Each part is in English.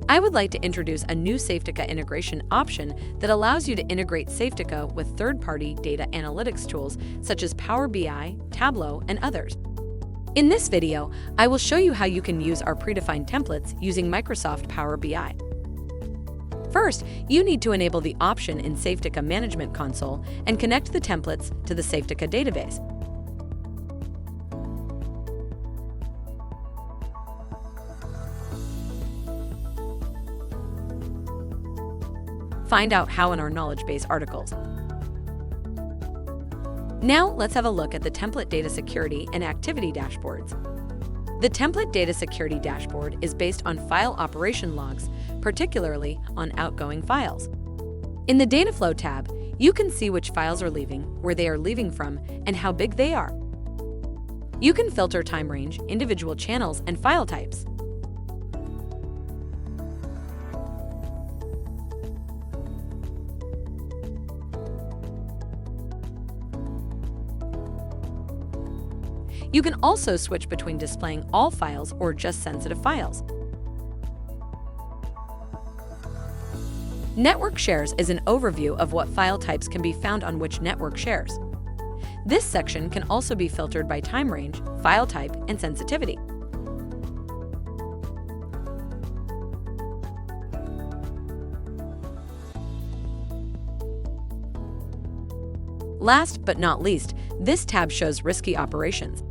I would like to introduce a new Safetica integration option that allows you to integrate Safetica with third-party data analytics tools such as Power BI, Tableau, and others. In this video, I will show you how you can use our predefined templates using Microsoft Power BI. First, you need to enable the option in Safetica Management Console and connect the templates to the Safetica database. Find out how in our knowledge base articles. Now, let's have a look at the Template Data Security and Activity dashboards. The Template Data Security dashboard is based on file operation logs, particularly on outgoing files. In the Data Flow tab, you can see which files are leaving, where they are leaving from, and how big they are. You can filter time range, individual channels, and file types. You can also switch between displaying all files or just sensitive files. Network shares is an overview of what file types can be found on which network shares. This section can also be filtered by time range, file type, and sensitivity. Last but not least, this tab shows risky operations.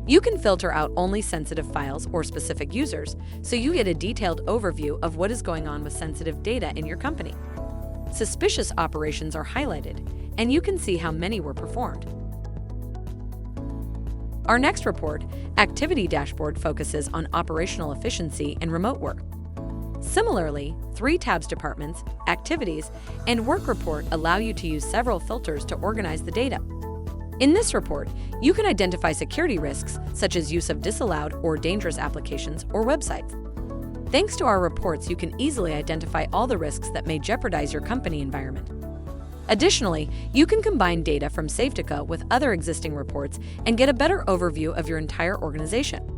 You can filter out only sensitive files or specific users, so you get a detailed overview of what is going on with sensitive data in your company. Suspicious operations are highlighted, and you can see how many were performed. Our next report, Activity Dashboard, focuses on operational efficiency and remote work. Similarly, 3 tabs: Departments, Activities, and Work Report allow you to use several filters to organize the data. In this report, you can identify security risks such as use of disallowed or dangerous applications or websites. Thanks to our reports, you can easily identify all the risks that may jeopardize your company environment. Additionally, you can combine data from Safetica with other existing reports and get a better overview of your entire organization.